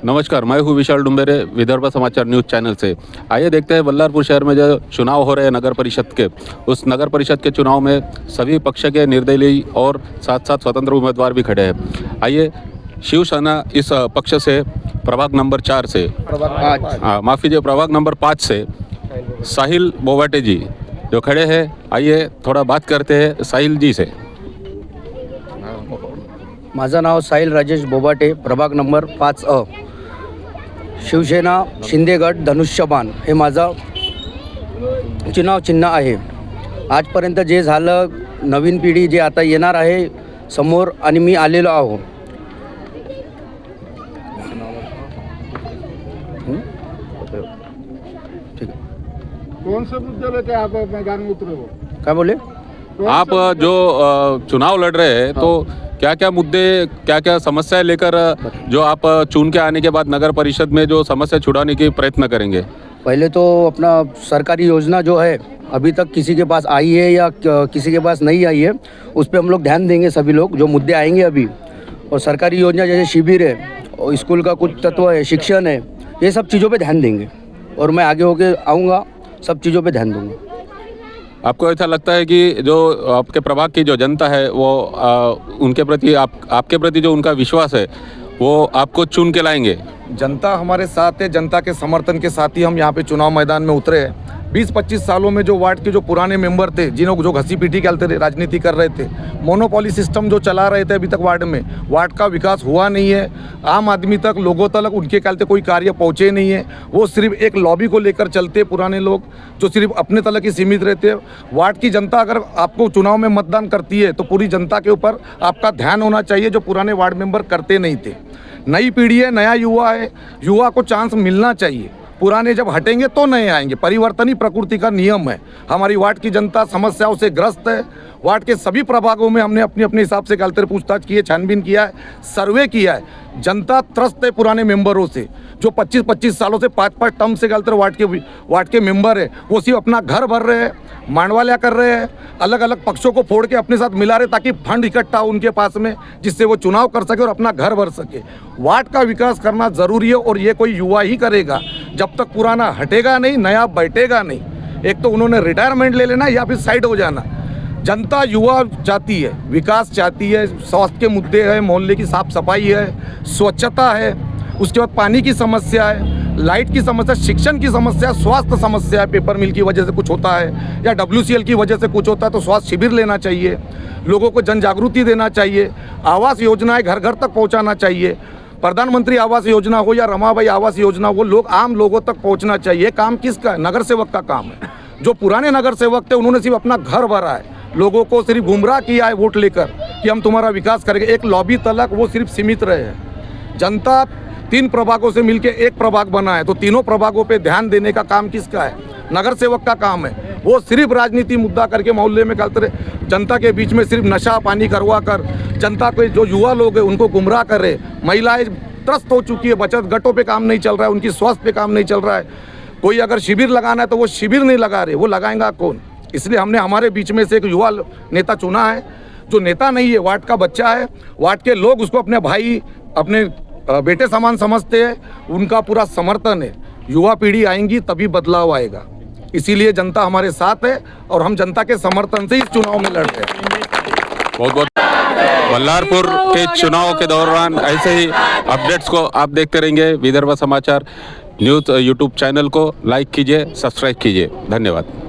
नमस्कार, मैं हूँ विशाल डुम्बेरे, विदर्भ समाचार न्यूज़ चैनल से। आइए देखते हैं बल्लारपुर शहर में जो चुनाव हो रहे हैं नगर परिषद के, उस नगर परिषद के चुनाव में सभी पक्ष के निर्दलीय और साथ साथ स्वतंत्र उम्मीदवार भी खड़े हैं। आइए शिवसेना इस पक्ष से प्रभाग नंबर 4 से प्रभाग नंबर 5 से साहिल बोबाटे जी जो खड़े हैं, आइए थोड़ा बात करते हैं साहिल जी से। माझं नाव साहिल राजेश बोबाटे, प्रभाग नंबर 5 शिवसेना शिंदेगड धनुष्यबाण हे माझं चुनाव चिन्ह आहे। आजपर्यंत जे झालं, नवीन पिढी जे आता येणार आहे समोर आणि मी आलेलो आहो। ठीक है। कौन से मुद्दे लेके आप मैदान में उतरे हो? क्या बोले? आप जो चुनाव लड़ रहे हैं तो क्या क्या मुद्दे, क्या क्या समस्याएं लेकर जो आप चुन के आने के बाद नगर परिषद में जो समस्या छुड़ाने की प्रयत्न करेंगे? पहले तो अपना सरकारी योजना जो है अभी तक किसी के पास आई है या किसी के पास नहीं आई है, उस पर हम लोग ध्यान देंगे। सभी लोग जो मुद्दे आएंगे अभी, और सरकारी योजना जैसे शिविर है और स्कूल का कुछ तत्व है, शिक्षण है, ये सब चीज़ों पे ध्यान देंगे। और मैं आगे होके आऊँगा, सब चीज़ों पे ध्यान दूँगा। आपको ऐसा लगता है कि जो आपके प्रभाग की जो जनता है वो उनके प्रति आपके प्रति जो उनका विश्वास है वो आपको चुन के लाएंगे? जनता हमारे साथ है, जनता के समर्थन के साथ ही हम यहाँ पे चुनाव मैदान में उतरे हैं। 20-25 सालों में जो वार्ड के जो पुराने मेंबर थे, जिन्होंने जो घसी पीटी खेलते थे, राजनीति कर रहे थे, मोनोपॉली सिस्टम जो चला रहे थे अभी तक वार्ड में, वार्ड का विकास हुआ नहीं है। आम आदमी तक, लोगों तक उनके कहते कोई कार्य पहुँचे नहीं है। वो सिर्फ एक लॉबी को लेकर चलते, पुराने लोग जो सिर्फ अपने तलक ही सीमित रहते। वार्ड की जनता अगर आपको चुनाव में मतदान करती है तो पूरी जनता के ऊपर आपका ध्यान होना चाहिए, जो पुराने वार्ड मेंबर करते नहीं थे। नई पीढ़ी है, नया युवा है, युवा को चांस मिलना चाहिए। पुराने जब हटेंगे तो नए आएंगे। परिवर्तन ही प्रकृति का नियम है। हमारी वार्ड की जनता समस्याओं से ग्रस्त है। वार्ड के सभी प्रभागों में हमने अपने अपने हिसाब से गलत पूछताछ की है, छानबीन किया है, सर्वे किया है। जनता त्रस्त है पुराने मेंबरों से, जो 25-25 सालों से 5-5 टर्म से गलत वार्ड के मेंबर है। वो सिर्फ अपना घर भर रहे हैं, मांडवालिया कर रहे हैं, अलग अलग पक्षों को फोड़ के अपने साथ मिला रहे ताकि फंड इकट्ठा हो उनके पास में, जिससे वो चुनाव कर सके और अपना घर भर सके। वार्ड का विकास करना ज़रूरी है और ये कोई युवा ही करेगा। जब तक पुराना हटेगा नहीं, नया बैठेगा नहीं। एक तो उन्होंने रिटायरमेंट ले लेना या फिर साइड हो जाना। जनता युवा चाहती है, विकास चाहती है, स्वास्थ्य के मुद्दे हैं, मोहल्ले की साफ सफाई है, स्वच्छता है, उसके बाद पानी की समस्या है, लाइट की समस्या, शिक्षण की समस्या, स्वास्थ्य समस्या है। पेपर मिल की वजह से कुछ होता है या WCL की वजह से कुछ होता है तो स्वास्थ्य शिविर लेना चाहिए, लोगों को जन जागृति देना चाहिए, आवास योजनाएं घर घर तक पहुंचाना चाहिए। प्रधानमंत्री आवास योजना हो या रमाबाई आवास योजना हो, लोग आम लोगों तक पहुंचना चाहिए। काम किसका है? नगर सेवक का काम है। जो पुराने नगर सेवक थे उन्होंने सिर्फ अपना घर भरा है, लोगों को सिर्फ गुमराह किया है वोट लेकर कि हम तुम्हारा विकास करेंगे। एक लॉबी तलक वो सिर्फ सीमित रहे हैं। जनता 3 प्रभागों से मिलकर एक प्रभाग बना है, तो तीनों प्रभागों पे ध्यान देने का काम किसका है? नगर सेवक का काम है। वो सिर्फ राजनीति मुद्दा करके मोहल्ले में करते रहे, जनता के बीच में सिर्फ नशा पानी करवा कर जनता के जो युवा लोग हैं उनको गुमराह कर रहे। महिलाएं त्रस्त हो चुकी है, बचत घाटों पे काम नहीं चल रहा है, उनकी स्वास्थ्य पे काम नहीं चल रहा है। कोई अगर शिविर लगाना है तो वो शिविर नहीं लगा रहे, वो लगाएंगा कौन? इसलिए हमने हमारे बीच में से एक युवा नेता चुना है, जो नेता नहीं है, वार्ड का बच्चा है। वार्ड के लोग उसको अपने भाई, अपने बेटे समान समझते हैं, उनका पूरा समर्थन है। युवा पीढ़ी आएंगी तभी बदलाव आएगा। इसीलिए जनता हमारे साथ है और हम जनता के समर्थन से इस चुनाव में लड़ रहे हैं। बहुत बहुत बल्लारपुर के चुनाव के दौरान ऐसे ही अपडेट्स को आप देखते रहेंगे। विदर्भ समाचार न्यूज़ यूट्यूब चैनल को लाइक कीजिए, सब्सक्राइब कीजिए। धन्यवाद।